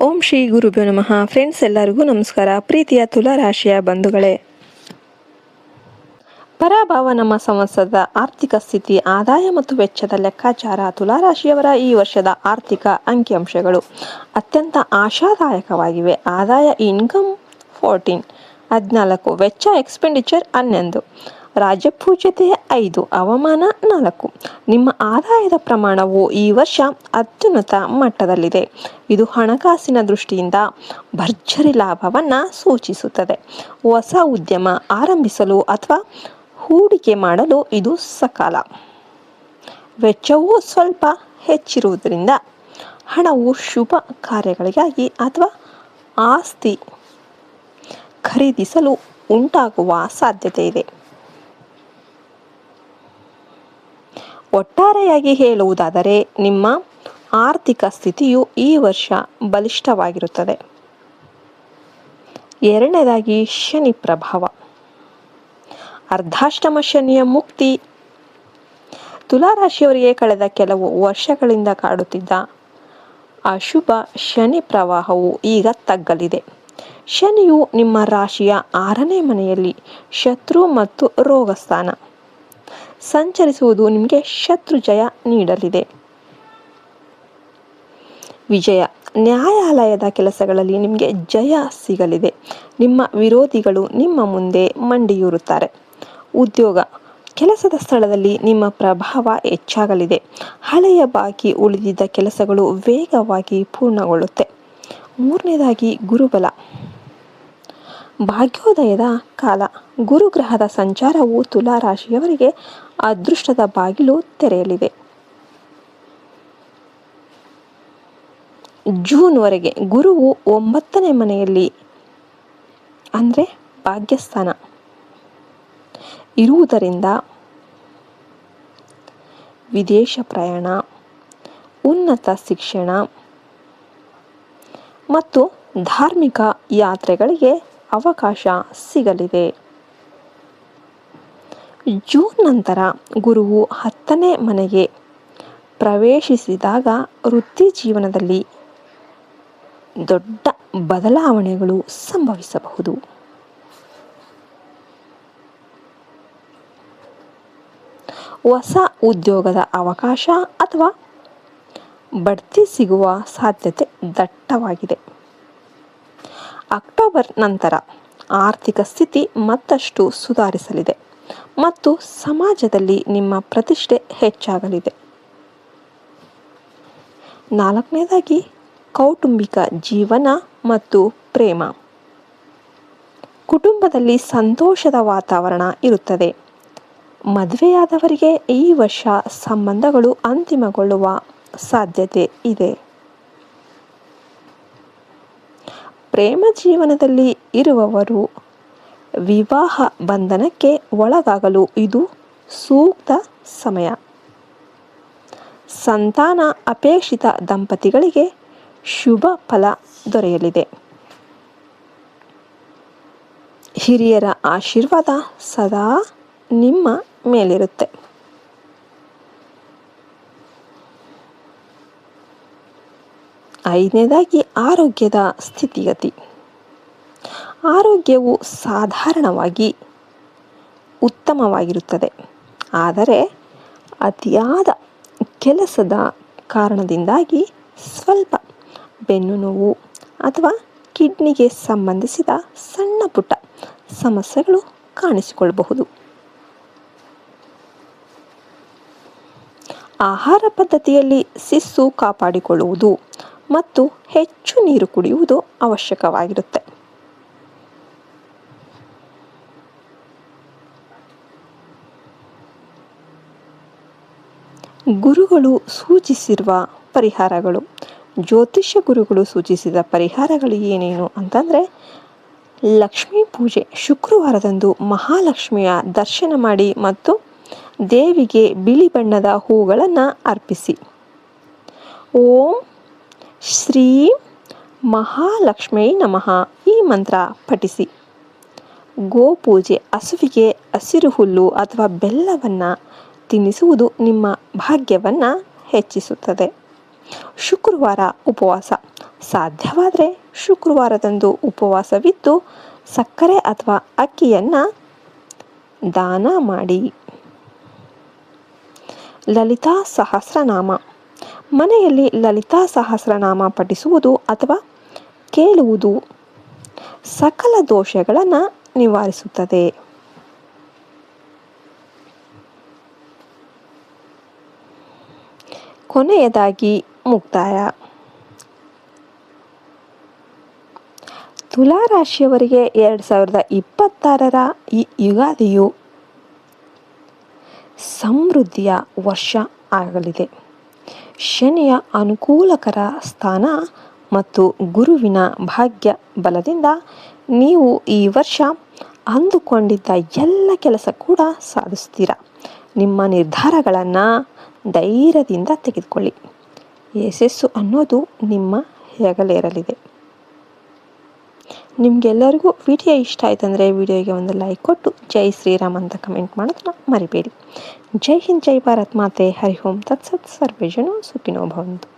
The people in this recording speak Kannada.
ಓಂ ಶ್ರೀ ಗುರುಭ್ಯೋ ನಮಃ. ಫ್ರೆಂಡ್ಸ್, ಎಲ್ಲರಿಗೂ ನಮಸ್ಕಾರ. ಪ್ರೀತಿಯ ತುಲಾ ರಾಶಿಯ ಬಂಧುಗಳೇ, ಪರಾಭವ ನಮ್ಮ ಸಂವತ್ಸರದ ಆರ್ಥಿಕ ಸ್ಥಿತಿ, ಆದಾಯ ಮತ್ತು ವೆಚ್ಚದ ಲೆಕ್ಕಾಚಾರ. ತುಲಾರಾಶಿಯವರ ಈ ವರ್ಷದ ಆರ್ಥಿಕ ಅಂಕಿಅಂಶಗಳು ಅತ್ಯಂತ ಆಶಾದಾಯಕವಾಗಿವೆ. ಆದಾಯ ಇನ್ಕಮ್ 14, ವೆಚ್ಚ ಎಕ್ಸ್ಪೆಂಡಿಚರ್ 11, ರಾಜಪೂಜ್ಯತೆ 5, ಅವಮಾನ 4. ನಿಮ್ಮ ಆದಾಯದ ಪ್ರಮಾಣವು ಈ ವರ್ಷ ಅತ್ಯುನ್ನತ ಮಟ್ಟದಲ್ಲಿದೆ. ಇದು ಹಣಕಾಸಿನ ದೃಷ್ಟಿಯಿಂದ ಭರ್ಜರಿ ಲಾಭವನ್ನು ಸೂಚಿಸುತ್ತದೆ. ಹೊಸ ಉದ್ಯಮ ಆರಂಭಿಸಲು ಅಥವಾ ಹೂಡಿಕೆ ಮಾಡಲು ಇದು ಸಕಾಲ. ವೆಚ್ಚವು ಸ್ವಲ್ಪ ಹೆಚ್ಚಿರುವುದರಿಂದ ಹಣವು ಶುಭ ಕಾರ್ಯಗಳಿಗಾಗಿ ಅಥವಾ ಆಸ್ತಿ ಖರೀದಿಸಲು ಉಂಟಾಗುವ ಸಾಧ್ಯತೆ ಇದೆ. ಒಟ್ಟಾರೆಯಾಗಿ ಹೇಳುವುದಾದರೆ, ನಿಮ್ಮ ಆರ್ಥಿಕ ಸ್ಥಿತಿಯು ಈ ವರ್ಷ ಬಲಿಷ್ಠವಾಗಿರುತ್ತದೆ. ಎರಡನೇದಾಗಿ, ಶನಿ ಪ್ರಭಾವ. ಅರ್ಧಾಷ್ಟಮ ಶನಿಯ ಮುಕ್ತಿ. ತುಲಾರಾಶಿಯವರಿಗೆ ಕಳೆದ ಕೆಲವು ವರ್ಷಗಳಿಂದ ಕಾಡುತ್ತಿದ್ದ ಅಶುಭ ಶನಿ ಪ್ರವಾಹವು ಈಗ ತಗ್ಗಲಿದೆ. ಶನಿಯು ನಿಮ್ಮ ರಾಶಿಯ 6ನೇ ಮನೆಯಲ್ಲಿ ಶತ್ರು ಮತ್ತು ರೋಗ ಸ್ಥಾನ ಸಂಚರಿಸುವುದು ನಿಮಗೆ ಶತ್ರು ಜಯ ನೀಡಲಿದೆ. ವಿಜಯ. ನ್ಯಾಯಾಲಯದ ಕೆಲಸಗಳಲ್ಲಿ ನಿಮಗೆ ಜಯ ಸಿಗಲಿದೆ. ನಿಮ್ಮ ವಿರೋಧಿಗಳು ನಿಮ್ಮ ಮುಂದೆ ಮಂಡಿಯೂರುತ್ತಾರೆ. ಉದ್ಯೋಗ. ಕೆಲಸದ ಸ್ಥಳದಲ್ಲಿ ನಿಮ್ಮ ಪ್ರಭಾವ ಹೆಚ್ಚಾಗಲಿದೆ. ಹಳೆಯ ಬಾಕಿ ಉಳಿದಿದ್ದ ಕೆಲಸಗಳು ವೇಗವಾಗಿ ಪೂರ್ಣಗೊಳ್ಳುತ್ತೆ. ಮೂರನೇದಾಗಿ, ಗುರುಬಲ. ಭಾಗ್ಯೋದಯದ ಕಾಲ. ಗುರುಗ್ರಹದ ಸಂಚಾರವು ತುಲಾರಾಶಿಯವರಿಗೆ ಅದೃಷ್ಟದ ಬಾಗಿಲು ತೆರೆಯಲಿದೆ. ಜೂನ್ವರೆಗೆ ಗುರುವು 9ನೇ ಮನೆಯಲ್ಲಿ ಅಂದರೆ ಭಾಗ್ಯಸ್ಥಾನ ಇರುವುದರಿಂದ ವಿದೇಶ ಪ್ರಯಾಣ, ಉನ್ನತ ಶಿಕ್ಷಣ ಮತ್ತು ಧಾರ್ಮಿಕ ಯಾತ್ರೆಗಳಿಗೆ ಅವಕಾಶ ಸಿಗಲಿದೆ. ಜೂನ್ ನಂತರ ಗುರುವು 10ನೇ ಮನೆಗೆ ಪ್ರವೇಶಿಸಿದಾಗ ವೃತ್ತಿ ಜೀವನದಲ್ಲಿ ದೊಡ್ಡ ಬದಲಾವಣೆಗಳು ಸಂಭವಿಸಬಹುದು. ಹೊಸ ಉದ್ಯೋಗದ ಅವಕಾಶ ಅಥವಾ ಬಡ್ತಿ ಸಿಗುವ ಸಾಧ್ಯತೆ ದಟ್ಟವಾಗಿದೆ. ಅಕ್ಟೋಬರ್ ನಂತರ ಆರ್ಥಿಕ ಸ್ಥಿತಿ ಮತ್ತಷ್ಟು ಸುಧಾರಿಸಲಿದೆ ಮತ್ತು ಸಮಾಜದಲ್ಲಿ ನಿಮ್ಮ ಪ್ರತಿಷ್ಠೆ ಹೆಚ್ಚಾಗಲಿದೆ. 4ನೇದಾಗಿ, ಕೌಟುಂಬಿಕ ಜೀವನ ಮತ್ತು ಪ್ರೇಮ. ಕುಟುಂಬದಲ್ಲಿ ಸಂತೋಷದ ವಾತಾವರಣ ಇರುತ್ತದೆ. ಮದುವೆಯಾದವರಿಗೆ ಈ ವರ್ಷ ಸಂಬಂಧಗಳು ಅಂತಿಮಗೊಳ್ಳುವ ಸಾಧ್ಯತೆ ಇದೆ. ಪ್ರೇಮ ಜೀವನದಲ್ಲಿ ಇರುವವರು ವಿವಾಹ ಬಂಧನಕ್ಕೆ ಒಳಗಾಗಲು ಇದು ಸೂಕ್ತ ಸಮಯ. ಸಂತಾನ ಅಪೇಕ್ಷಿತ ದಂಪತಿಗಳಿಗೆ ಶುಭ ಫಲ ದೊರೆಯಲಿದೆ. ಹಿರಿಯರ ಆಶೀರ್ವಾದ ಸದಾ ನಿಮ್ಮ ಮೇಲಿರುತ್ತೆ. ಐದನೇದಾಗಿ, ಆರೋಗ್ಯದ ಸ್ಥಿತಿಗತಿ. ಆರೋಗ್ಯವು ಸಾಧಾರಣವಾಗಿ ಉತ್ತಮವಾಗಿರುತ್ತದೆ, ಆದರೆ ಅತಿಯಾದ ಕೆಲಸದ ಕಾರಣದಿಂದಾಗಿ ಸ್ವಲ್ಪ ಬೆನ್ನು ನೋವು ಅಥವಾ ಕಿಡ್ನಿಗೆ ಸಂಬಂಧಿಸಿದ ಸಣ್ಣ ಪುಟ್ಟ ಸಮಸ್ಯೆಗಳು ಕಾಣಿಸಿಕೊಳ್ಳಬಹುದು. ಆಹಾರ ಪದ್ಧತಿಯಲ್ಲಿ ಶಿಸ್ತು ಕಾಪಾಡಿಕೊಳ್ಳುವುದು ಮತ್ತು ಹೆಚ್ಚು ನೀರು ಕುಡಿಯುವುದು ಅವಶ್ಯಕವಾಗಿರುತ್ತೆ. ಗುರುಗಳು ಸೂಚಿಸಿರುವ ಪರಿಹಾರಗಳು. ಜ್ಯೋತಿಷ್ಯ ಗುರುಗಳು ಸೂಚಿಸಿದ ಪರಿಹಾರಗಳು ಏನೇನು ಅಂತಂದರೆ, ಲಕ್ಷ್ಮೀ ಪೂಜೆ. ಶುಕ್ರವಾರದಂದು ಮಹಾಲಕ್ಷ್ಮಿಯ ದರ್ಶನ ಮಾಡಿ ಮತ್ತು ದೇವಿಗೆ ಬಿಳಿ ಬಣ್ಣದ ಹೂಗಳನ್ನು ಅರ್ಪಿಸಿ. ಓಂ ಶ್ರೀ ಮಹಾಲಕ್ಷ್ಮೀ ನಮಃ ಈ ಮಂತ್ರ ಪಠಿಸಿ. ಗೋಪೂಜೆ. ಹಸುವಿಗೆ ಹಸಿರು ಹುಲ್ಲು ಅಥವಾ ಬೆಲ್ಲವನ್ನು ತಿನ್ನಿಸುವುದು ನಿಮ್ಮ ಭಾಗ್ಯವನ್ನು ಹೆಚ್ಚಿಸುತ್ತದೆ. ಶುಕ್ರವಾರ ಉಪವಾಸ. ಸಾಧ್ಯವಾದರೆ ಶುಕ್ರವಾರದಂದು ಉಪವಾಸವಿದ್ದು ಸಕ್ಕರೆ ಅಥವಾ ಅಕ್ಕಿಯನ್ನು ದಾನ ಮಾಡಿ. ಲಲಿತಾ ಸಹಸ್ರನಾಮ. ಮನೆಯಲ್ಲಿ ಲಲಿತಾ ಸಹಸ್ರನಾಮ ಪಠಿಸುವುದು ಅಥವಾ ಕೇಳುವುದು ಸಕಲ ದೋಷಗಳನ್ನು ನಿವಾರಿಸುತ್ತದೆ. ಕೊನೆಯದಾಗಿ ಮುಕ್ತಾಯ. ತುಲಾ ರಾಶಿಯವರಿಗೆ 2026ರ ಈ ಯುಗಾದಿಯು ಸಮೃದ್ಧಿಯ ವರ್ಷ ಆಗಲಿದೆ. ಶನಿಯ ಅನುಕೂಲಕರ ಸ್ಥಾನ ಮತ್ತು ಗುರುವಿನ ಭಾಗ್ಯ ಬಲದಿಂದ ನೀವು ಈ ವರ್ಷ ಅಂದುಕೊಂಡಿದ್ದ ಎಲ್ಲ ಕೆಲಸ ಕೂಡ ಸಾಧಿಸ್ತೀರ. ನಿಮ್ಮ ನಿರ್ಧಾರಗಳನ್ನು ಧೈರ್ಯದಿಂದ ತೆಗೆದುಕೊಳ್ಳಿ. ಯಶಸ್ಸು ಅನ್ನೋದು ನಿಮ್ಮ ಹೆಗಲೇರಲಿದೆ. ನಿಮಗೆಲ್ಲರಿಗೂ ವಿಡಿಯೋ ಇಷ್ಟ ಆಯ್ತಂದರೆ ವಿಡಿಯೋಗೆ ಒಂದು ಲೈಕ್ ಕೊಟ್ಟು ಜೈ ಶ್ರೀರಾಮ್ ಅಂತ ಕಮೆಂಟ್ ಮಾಡೋದನ್ನ ಮರಿಬೇಡಿ. ಜೈ ಹಿಂದ್, ಜೈ ಭಾರತ್ ಮಾತೆ. ಹರಿ ಓಂ ತತ್ಸತ್. ಸರ್ವೇ ಜನ ಸುಖಿನೋ ಭವಂತು.